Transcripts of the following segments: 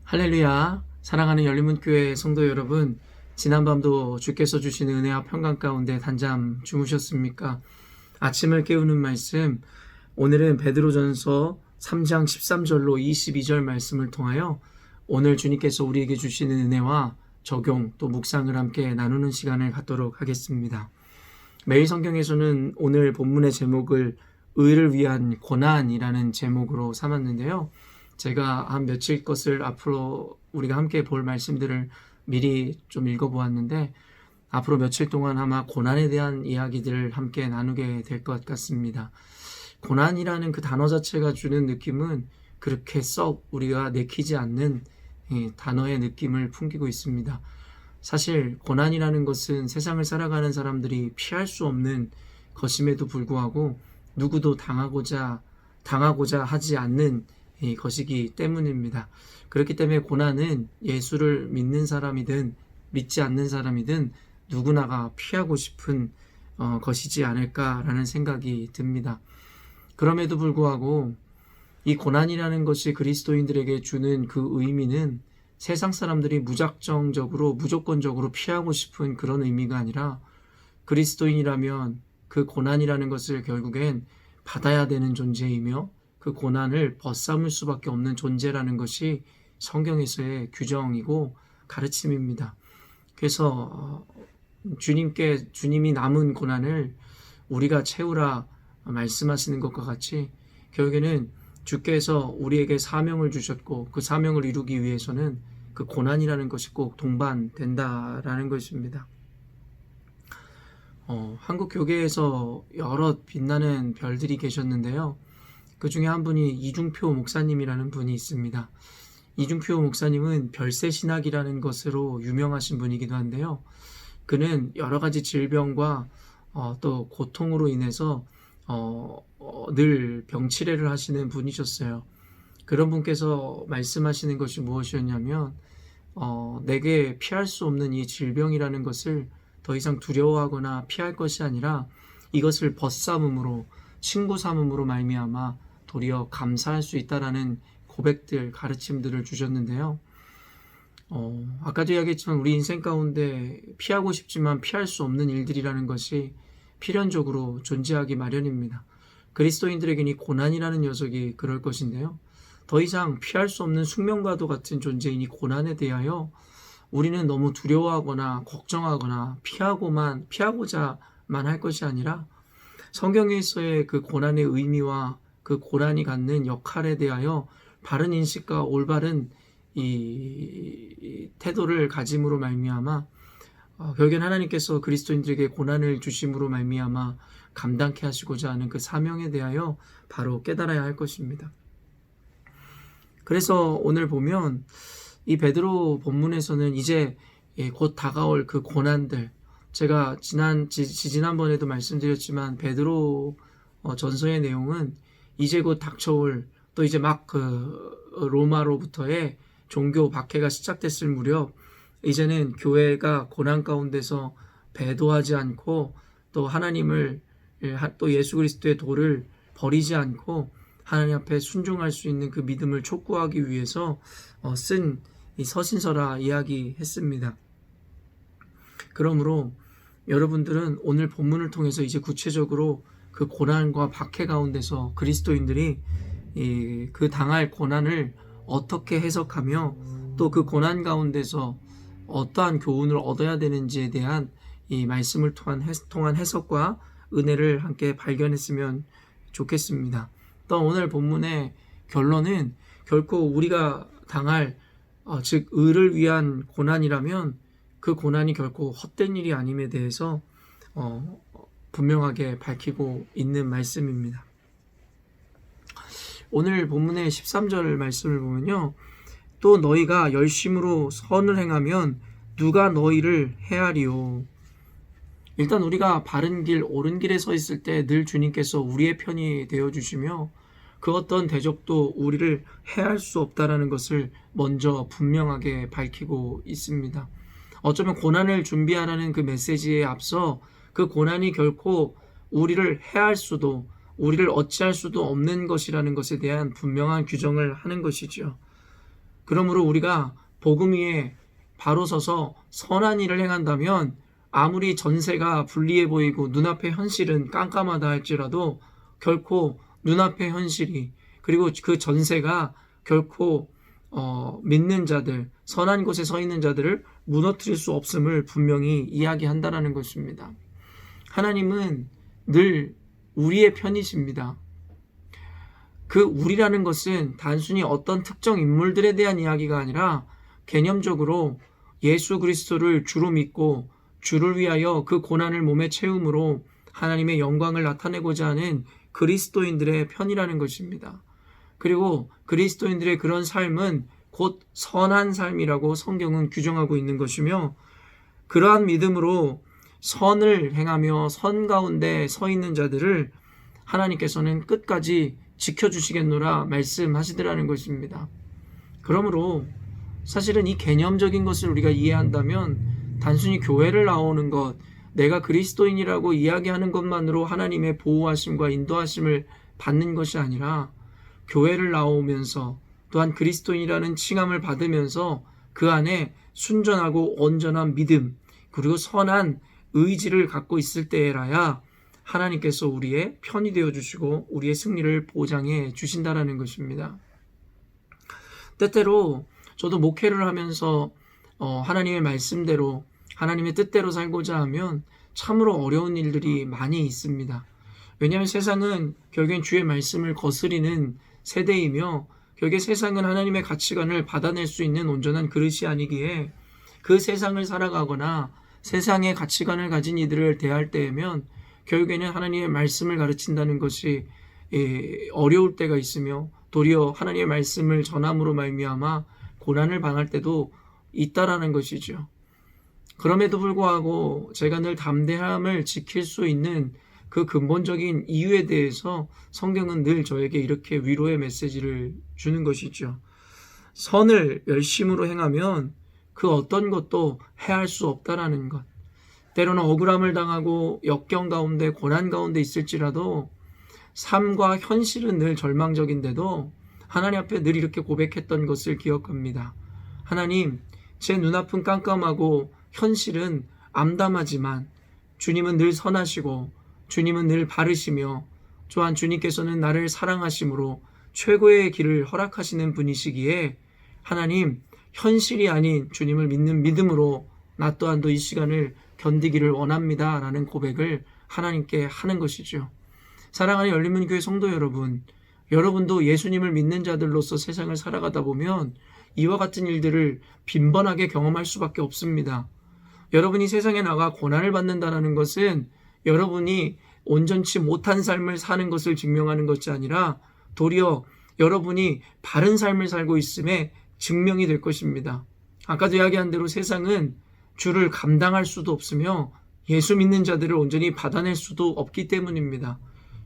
할렐루야. 사랑하는 열린문교회 성도 여러분, 지난밤도 주께서 주신 은혜와 평강 가운데 단잠 주무셨습니까? 아침을 깨우는 말씀, 오늘은 베드로전서 3장 13절로 22절 말씀을 통하여 오늘 주님께서 우리에게 주시는 은혜와 적용 또 묵상을 함께 나누는 시간을 갖도록 하겠습니다. 매일 성경에서는 오늘 본문의 제목을 의를 위한 고난이라는 제목으로 삼았는데요. 제가 한 며칠 것을 앞으로 우리가 함께 볼 말씀들을 미리 좀 읽어보았는데 앞으로 며칠 동안 아마 고난에 대한 이야기들을 함께 나누게 될 것 같습니다. 고난이라는 그 단어 자체가 주는 느낌은 그렇게 썩 우리가 내키지 않는 단어의 느낌을 풍기고 있습니다. 사실 고난이라는 것은 세상을 살아가는 사람들이 피할 수 없는 것임에도 불구하고 누구도 당하고자 하지 않는 것이기 때문입니다. 그렇기 때문에 고난은 예수를 믿는 사람이든 믿지 않는 사람이든 누구나가 피하고 싶은 것이지 않을까라는 생각이 듭니다. 그럼에도 불구하고 이 고난이라는 것이 그리스도인들에게 주는 그 의미는 세상 사람들이 무조건적으로 피하고 싶은 그런 의미가 아니라 그리스도인이라면 그 고난이라는 것을 결국엔 받아야 되는 존재이며 그 고난을 벗삼을 수밖에 없는 존재라는 것이 성경에서의 규정이고 가르침입니다. 그래서 주님이 남은 고난을 우리가 채우라 말씀하시는 것과 같이 결국에는 주께서 우리에게 사명을 주셨고 그 사명을 이루기 위해서는 그 고난이라는 것이 꼭 동반된다라는 것입니다. 한국 교계에서 여러 빛나는 별들이 계셨는데요. 그 중에 한 분이 이중표 목사님이라는 분이 있습니다. 이중표 목사님은 별세신학이라는 것으로 유명하신 분이기도 한데요. 그는 여러 가지 질병과 또 고통으로 인해서 늘 병치레를 하시는 분이셨어요. 그런 분께서 말씀하시는 것이 무엇이었냐면 내게 피할 수 없는 이 질병이라는 것을 더 이상 두려워하거나 피할 것이 아니라 이것을 벗삼음으로 친구 삼음으로 말미암아 도리어 감사할 수 있다라는 고백들, 가르침들을 주셨는데요. 아까도 이야기했지만 우리 인생 가운데 피하고 싶지만 피할 수 없는 일들이라는 것이 필연적으로 존재하기 마련입니다. 그리스도인들에게는 이 고난이라는 녀석이 그럴 것인데요. 더 이상 피할 수 없는 숙명과도 같은 존재인 이 고난에 대하여 우리는 너무 두려워하거나 걱정하거나 피하고자만 할 것이 아니라 성경에서의 그 고난의 의미와 그 고난이 갖는 역할에 대하여 바른 인식과 올바른 이 태도를 가짐으로 말미암아 결국엔 하나님께서 그리스도인들에게 고난을 주심으로 말미암아 감당케 하시고자 하는 그 사명에 대하여 바로 깨달아야 할 것입니다. 그래서 오늘 보면 이 베드로 본문에서는 이제 곧 다가올 그 고난들, 제가 지난번에도 말씀드렸지만 베드로 전서의 내용은 이제 곧 닥쳐올 또 이제 막 그 로마로부터의 종교 박해가 시작됐을 무렵 이제는 교회가 고난 가운데서 배도하지 않고 또 하나님을 또 예수 그리스도의 도를 버리지 않고 하나님 앞에 순종할 수 있는 그 믿음을 촉구하기 위해서 쓴 이 서신서라 이야기했습니다. 그러므로 여러분들은 오늘 본문을 통해서 이제 구체적으로 그 고난과 박해 가운데서 그리스도인들이 그 당할 고난을 어떻게 해석하며 또 그 고난 가운데서 어떠한 교훈을 얻어야 되는지에 대한 이 말씀을 통한 해석과 은혜를 함께 발견했으면 좋겠습니다. 또 오늘 본문의 결론은 결코 우리가 당할 즉 의를 위한 고난이라면 그 고난이 결코 헛된 일이 아님에 대해서 분명하게 밝히고 있는 말씀입니다. 오늘 본문의 13절 말씀을 보면요. 또 너희가 열심으로 선을 행하면 누가 너희를 해하리요. 일단 우리가 바른 길, 옳은 길에 서 있을 때 늘 주님께서 우리의 편이 되어주시며 그 어떤 대적도 우리를 해할 수 없다는 것을 먼저 분명하게 밝히고 있습니다. 어쩌면 고난을 준비하라는 그 메시지에 앞서 그 고난이 결코 우리를 해할 수도 우리를 어찌할 수도 없는 것이라는 것에 대한 분명한 규정을 하는 것이죠. 그러므로 우리가 복음 위에 바로 서서 선한 일을 행한다면 아무리 전세가 불리해 보이고 눈앞의 현실은 깜깜하다 할지라도 결코 눈앞의 현실이 그리고 그 전세가 결코 믿는 자들, 선한 곳에 서 있는 자들을 무너뜨릴 수 없음을 분명히 이야기한다라는 것입니다. 하나님은 늘 우리의 편이십니다. 그 우리라는 것은 단순히 어떤 특정 인물들에 대한 이야기가 아니라 개념적으로 예수 그리스도를 주로 믿고 주를 위하여 그 고난을 몸에 채움으로 하나님의 영광을 나타내고자 하는 그리스도인들의 편이라는 것입니다. 그리고 그리스도인들의 그런 삶은 곧 선한 삶이라고 성경은 규정하고 있는 것이며, 그러한 믿음으로 선을 행하며 선 가운데 서 있는 자들을 하나님께서는 끝까지 지켜주시겠노라 말씀하시더라는 것입니다. 그러므로 사실은 이 개념적인 것을 우리가 이해한다면 단순히 교회를 나오는 것, 내가 그리스도인이라고 이야기하는 것만으로 하나님의 보호하심과 인도하심을 받는 것이 아니라 교회를 나오면서 또한 그리스도인이라는 칭함을 받으면서 그 안에 순전하고 온전한 믿음 그리고 선한 의지를 갖고 있을 때라야 하나님께서 우리의 편이 되어주시고 우리의 승리를 보장해 주신다라는 것입니다. 때때로 저도 목회를 하면서 하나님의 말씀대로 하나님의 뜻대로 살고자 하면 참으로 어려운 일들이 많이 있습니다. 왜냐하면 세상은 결국엔 주의 말씀을 거스리는 세대이며 결국에 세상은 하나님의 가치관을 받아낼 수 있는 온전한 그릇이 아니기에 그 세상을 살아가거나 세상의 가치관을 가진 이들을 대할 때에면 결국에는 하나님의 말씀을 가르친다는 것이 어려울 때가 있으며 도리어 하나님의 말씀을 전함으로 말미암아 고난을 당할 때도 있다라는 것이죠. 그럼에도 불구하고 제가 늘 담대함을 지킬 수 있는 그 근본적인 이유에 대해서 성경은 늘 저에게 이렇게 위로의 메시지를 주는 것이죠. 선을 열심으로 행하면 그 어떤 것도 해할 수 없다라는 것. 때로는 억울함을 당하고 역경 가운데 고난 가운데 있을지라도 삶과 현실은 늘 절망적인데도 하나님 앞에 늘 이렇게 고백했던 것을 기억합니다. 하나님, 제 눈앞은 깜깜하고 현실은 암담하지만 주님은 늘 선하시고 주님은 늘 바르시며 또한 주님께서는 나를 사랑하심으로 최고의 길을 허락하시는 분이시기에 하나님, 현실이 아닌 주님을 믿는 믿음으로 나 또한도 이 시간을 견디기를 원합니다 라는 고백을 하나님께 하는 것이죠. 사랑하는 열린문교회 성도 여러분, 여러분도 예수님을 믿는 자들로서 세상을 살아가다 보면 이와 같은 일들을 빈번하게 경험할 수밖에 없습니다. 여러분이 세상에 나가 고난을 받는다는 것은 여러분이 온전치 못한 삶을 사는 것을 증명하는 것이 아니라 도리어 여러분이 바른 삶을 살고 있음에 증명이 될 것입니다. 아까도 이야기한 대로 세상은 주를 감당할 수도 없으며 예수 믿는 자들을 온전히 받아낼 수도 없기 때문입니다.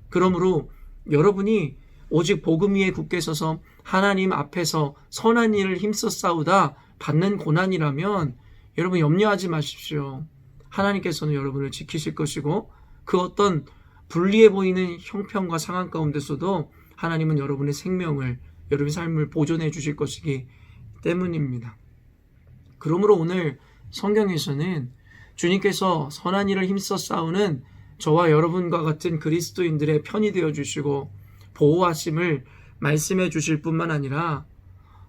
그러므로 여러분이 오직 복음 위에 굳게 서서 하나님 앞에서 선한 일을 힘써 싸우다 받는 고난이라면 여러분 염려하지 마십시오. 하나님께서는 여러분을 지키실 것이고 그 어떤 불리해 보이는 형편과 상황 가운데서도 하나님은 여러분의 생명을, 여러분의 삶을 보존해 주실 것이기 때문입니다. 그러므로 오늘 성경에서는 주님께서 선한 일을 힘써 싸우는 저와 여러분과 같은 그리스도인들의 편이 되어 주시고 보호하심을 말씀해 주실 뿐만 아니라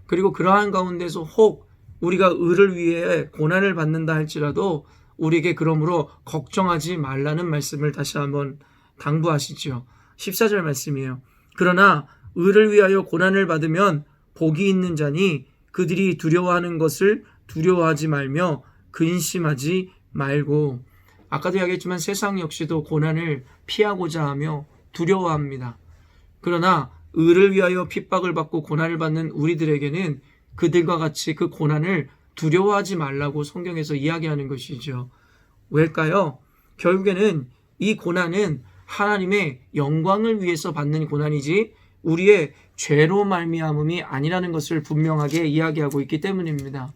그리고 그러한 가운데서 혹 우리가 의를 위해 고난을 받는다 할지라도 우리에게 그러므로 걱정하지 말라는 말씀을 다시 한번 당부하시죠. 14절 말씀이에요. 그러나 의를 위하여 고난을 받으면 복이 있는 자니 그들이 두려워하는 것을 두려워하지 말며 근심하지 말고. 아까도 이야기했지만 세상 역시도 고난을 피하고자 하며 두려워합니다. 그러나 의를 위하여 핍박을 받고 고난을 받는 우리들에게는 그들과 같이 그 고난을 두려워하지 말라고 성경에서 이야기하는 것이죠. 왜일까요? 결국에는 이 고난은 하나님의 영광을 위해서 받는 고난이지 우리의 죄로 말미암음이 아니라는 것을 분명하게 이야기하고 있기 때문입니다.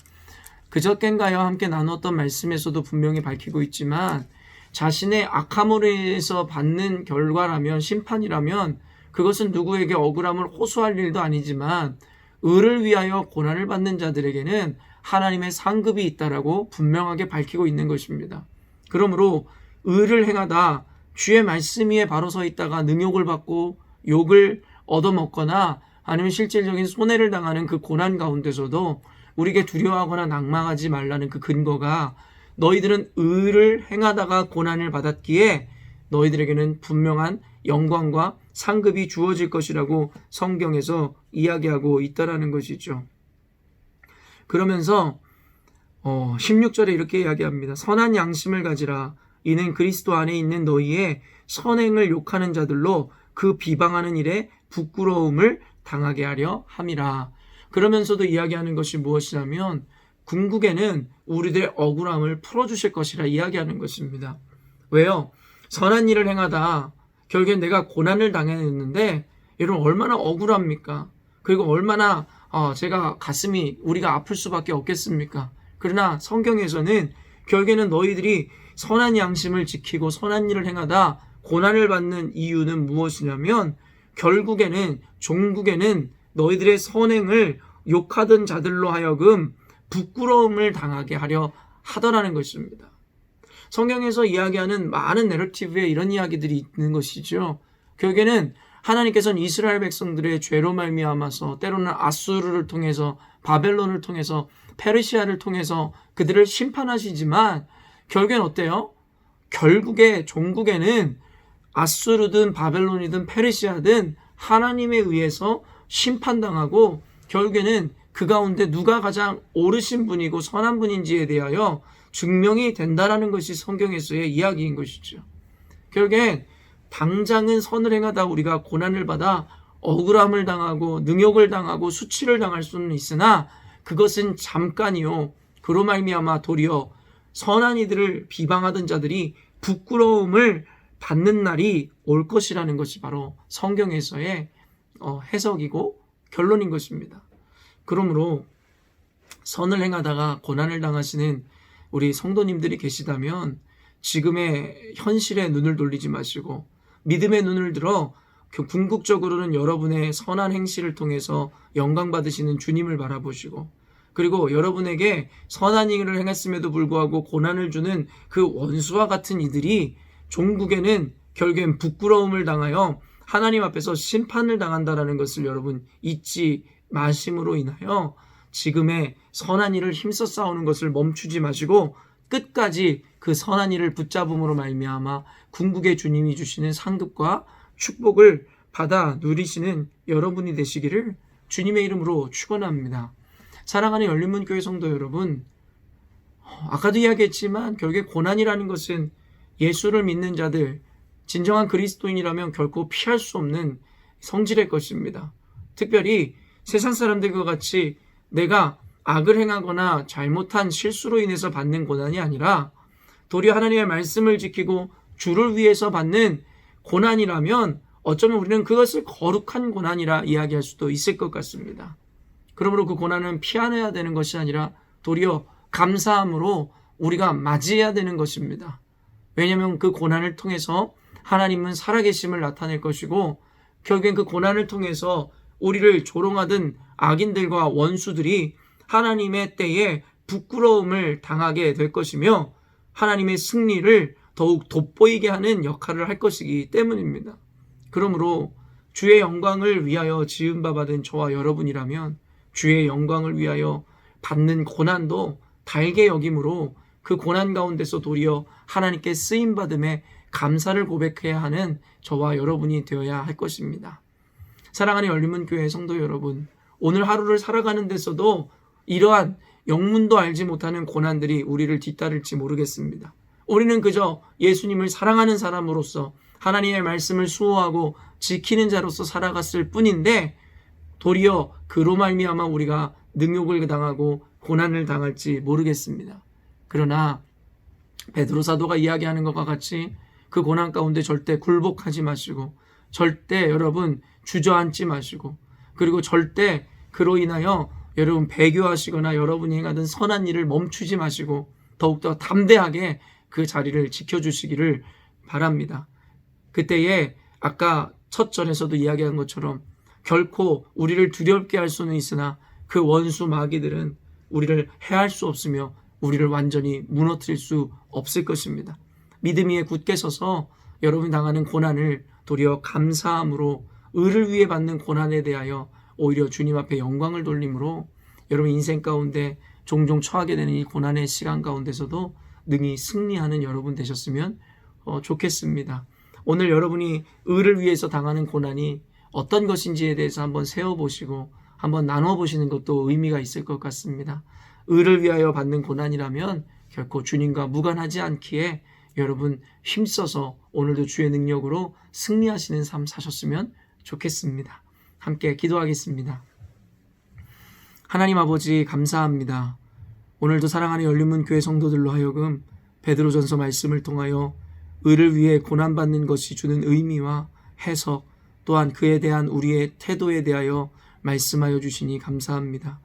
그저껜가요 함께 나눴던 말씀에서도 분명히 밝히고 있지만 자신의 악함으로 인해서 받는 결과라면 심판이라면 그것은 누구에게 억울함을 호소할 일도 아니지만 의를 위하여 고난을 받는 자들에게는 하나님의 상급이 있다라고 분명하게 밝히고 있는 것입니다. 그러므로 의를 행하다 주의 말씀 위에 바로 서 있다가 능욕을 받고 욕을 얻어먹거나 아니면 실질적인 손해를 당하는 그 고난 가운데서도 우리에게 두려워하거나 낙망하지 말라는 그 근거가 너희들은 의를 행하다가 고난을 받았기에 너희들에게는 분명한 영광과 상급이 주어질 것이라고 성경에서 이야기하고 있다라는 것이죠. 그러면서 16절에 이렇게 이야기합니다. 선한 양심을 가지라. 이는 그리스도 안에 있는 너희의 선행을 욕하는 자들로 그 비방하는 일에 부끄러움을 당하게 하려 함이라. 그러면서도 이야기하는 것이 무엇이냐면 궁극에는 우리들의 억울함을 풀어주실 것이라 이야기하는 것입니다. 왜요? 선한 일을 행하다 결국엔 내가 고난을 당했는데 여러분 얼마나 억울합니까? 그리고 얼마나 제가 가슴이 우리가 아플 수밖에 없겠습니까? 그러나 성경에서는 결국에는 너희들이 선한 양심을 지키고 선한 일을 행하다 고난을 받는 이유는 무엇이냐면 결국에는 종국에는 너희들의 선행을 욕하던 자들로 하여금 부끄러움을 당하게 하려 하더라는 것입니다. 성경에서 이야기하는 많은 내러티브에 이런 이야기들이 있는 것이죠. 결국에는 하나님께서는 이스라엘 백성들의 죄로 말미암아서 때로는 아수르를 통해서 바벨론을 통해서 페르시아를 통해서 그들을 심판하시지만 결국엔 어때요? 결국에 종국에는 아수르든 바벨론이든 페르시아든 하나님에 의해서 심판당하고 결국에는 그 가운데 누가 가장 옳으신 분이고 선한 분인지에 대하여 증명이 된다라는 것이 성경에서의 이야기인 것이죠. 결국엔 당장은 선을 행하다 우리가 고난을 받아 억울함을 당하고 능욕을 당하고 수치를 당할 수는 있으나 그것은 잠깐이요. 그로 말미암아 도리어 선한 이들을 비방하던 자들이 부끄러움을 받는 날이 올 것이라는 것이 바로 성경에서의 해석이고 결론인 것입니다. 그러므로 선을 행하다가 고난을 당하시는 우리 성도님들이 계시다면 지금의 현실에 눈을 돌리지 마시고 믿음의 눈을 들어 궁극적으로는 여러분의 선한 행실을 통해서 영광 받으시는 주님을 바라보시고 그리고 여러분에게 선한 일을 행했음에도 불구하고 고난을 주는 그 원수와 같은 이들이 종국에는 결국엔 부끄러움을 당하여 하나님 앞에서 심판을 당한다라는 것을 여러분 잊지 마심으로 인하여 지금의 선한 일을 힘써 싸우는 것을 멈추지 마시고 끝까지 그 선한 일을 붙잡음으로 말미암아 궁극의 주님이 주시는 상급과 축복을 받아 누리시는 여러분이 되시기를 주님의 이름으로 축원합니다. 사랑하는 열린문교회 성도 여러분, 아까도 이야기했지만 결국에 고난이라는 것은 예수를 믿는 자들, 진정한 그리스도인이라면 결코 피할 수 없는 성질의 것입니다. 특별히 세상 사람들과 같이 내가 악을 행하거나 잘못한 실수로 인해서 받는 고난이 아니라 도리어 하나님의 말씀을 지키고 주를 위해서 받는 고난이라면 어쩌면 우리는 그것을 거룩한 고난이라 이야기할 수도 있을 것 같습니다. 그러므로 그 고난은 피해야 되는 것이 아니라 도리어 감사함으로 우리가 맞이해야 되는 것입니다. 왜냐하면 그 고난을 통해서 하나님은 살아계심을 나타낼 것이고 결국엔 그 고난을 통해서 우리를 조롱하던 악인들과 원수들이 하나님의 때에 부끄러움을 당하게 될 것이며 하나님의 승리를 더욱 돋보이게 하는 역할을 할 것이기 때문입니다. 그러므로 주의 영광을 위하여 지은 바 받은 저와 여러분이라면 주의 영광을 위하여 받는 고난도 달게 여김으로 그 고난 가운데서 도리어 하나님께 쓰임받음에 감사를 고백해야 하는 저와 여러분이 되어야 할 것입니다. 사랑하는 열린문교회 성도 여러분, 오늘 하루를 살아가는 데서도 이러한 영문도 알지 못하는 고난들이 우리를 뒤따를지 모르겠습니다. 우리는 그저 예수님을 사랑하는 사람으로서 하나님의 말씀을 수호하고 지키는 자로서 살아갔을 뿐인데 도리어 그로 말미암아 우리가 능욕을 당하고 고난을 당할지 모르겠습니다. 그러나 베드로 사도가 이야기하는 것과 같이 그 고난 가운데 절대 굴복하지 마시고 절대 여러분 주저앉지 마시고 그리고 절대 그로 인하여 여러분 배교하시거나 여러분이 행하던 선한 일을 멈추지 마시고 더욱더 담대하게 그 자리를 지켜주시기를 바랍니다. 그때에 아까 첫 절에서도 이야기한 것처럼 결코 우리를 두렵게 할 수는 있으나 그 원수 마귀들은 우리를 해할 수 없으며 우리를 완전히 무너뜨릴 수 없을 것입니다. 믿음 위에 굳게 서서 여러분이 당하는 고난을 도리어 감사함으로 의를 위해 받는 고난에 대하여 오히려 주님 앞에 영광을 돌림으로 여러분 인생 가운데 종종 처하게 되는 이 고난의 시간 가운데서도 능히 승리하는 여러분 되셨으면 좋겠습니다. 오늘 여러분이 의를 위해서 당하는 고난이 어떤 것인지에 대해서 한번 세워보시고 한번 나눠보시는 것도 의미가 있을 것 같습니다. 의를 위하여 받는 고난이라면 결코 주님과 무관하지 않기에 여러분 힘써서 오늘도 주의 능력으로 승리하시는 삶 사셨으면 좋겠습니다. 함께 기도하겠습니다. 하나님 아버지 감사합니다. 오늘도 사랑하는 열린문교회 성도들로 하여금 베드로전서 말씀을 통하여 의를 위해 고난받는 것이 주는 의미와 해석 또한 그에 대한 우리의 태도에 대하여 말씀하여 주시니 감사합니다.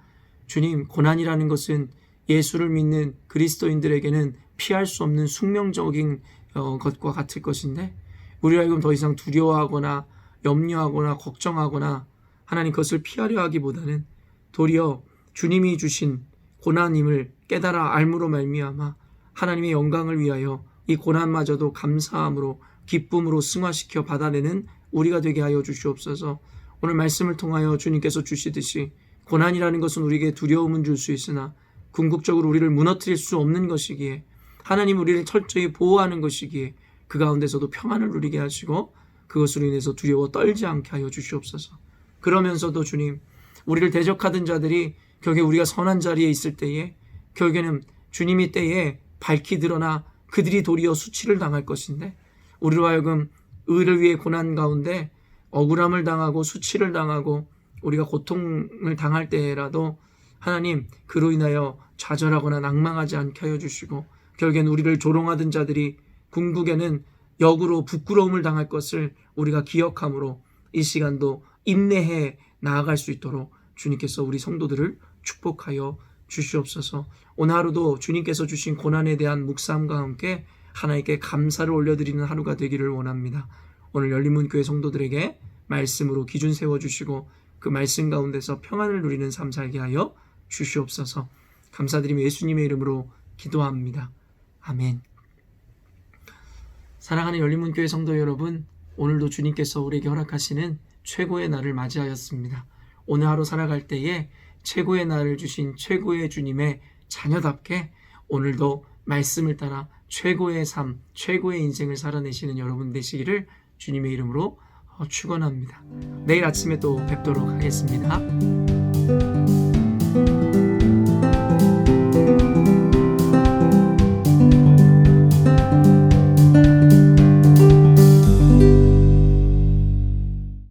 주님, 고난이라는 것은 예수를 믿는 그리스도인들에게는 피할 수 없는 숙명적인 것과 같을 것인데 우리가 지금 더 이상 두려워하거나 염려하거나 걱정하거나 하나님 그것을 피하려 하기보다는 도리어 주님이 주신 고난임을 깨달아 알므로 말미암아 하나님의 영광을 위하여 이 고난마저도 감사함으로 기쁨으로 승화시켜 받아내는 우리가 되게 하여 주시옵소서. 오늘 말씀을 통하여 주님께서 주시듯이 고난이라는 것은 우리에게 두려움은 줄 수 있으나 궁극적으로 우리를 무너뜨릴 수 없는 것이기에 하나님 우리를 철저히 보호하는 것이기에 그 가운데서도 평안을 누리게 하시고 그것으로 인해서 두려워 떨지 않게 하여 주시옵소서. 그러면서도 주님, 우리를 대적하던 자들이 결국에 우리가 선한 자리에 있을 때에 결국에는 주님이 때에 밝히 드러나 그들이 도리어 수치를 당할 것인데 우리로 하여금 의를 위해 고난 가운데 억울함을 당하고 수치를 당하고 우리가 고통을 당할 때라도 하나님 그로 인하여 좌절하거나 낭망하지 않게 하여 주시고 결국엔 우리를 조롱하던 자들이 궁극에는 역으로 부끄러움을 당할 것을 우리가 기억함으로 이 시간도 인내해 나아갈 수 있도록 주님께서 우리 성도들을 축복하여 주시옵소서. 오늘 하루도 주님께서 주신 고난에 대한 묵상과 함께 하나님께 감사를 올려드리는 하루가 되기를 원합니다. 오늘 열린문교회 성도들에게 말씀으로 기준 세워주시고 그 말씀 가운데서 평안을 누리는 삶 살게 하여 주시옵소서. 감사드리며 예수님의 이름으로 기도합니다. 아멘. 사랑하는 열린문교회 성도 여러분, 오늘도 주님께서 우리에게 허락하시는 최고의 날을 맞이하였습니다. 오늘 하루 살아갈 때에 최고의 날을 주신 최고의 주님의 자녀답게 오늘도 말씀을 따라 최고의 삶, 최고의 인생을 살아내시는 여러분 되시기를 주님의 이름으로 축원합니다. 내일 아침에 또 뵙도록 하겠습니다.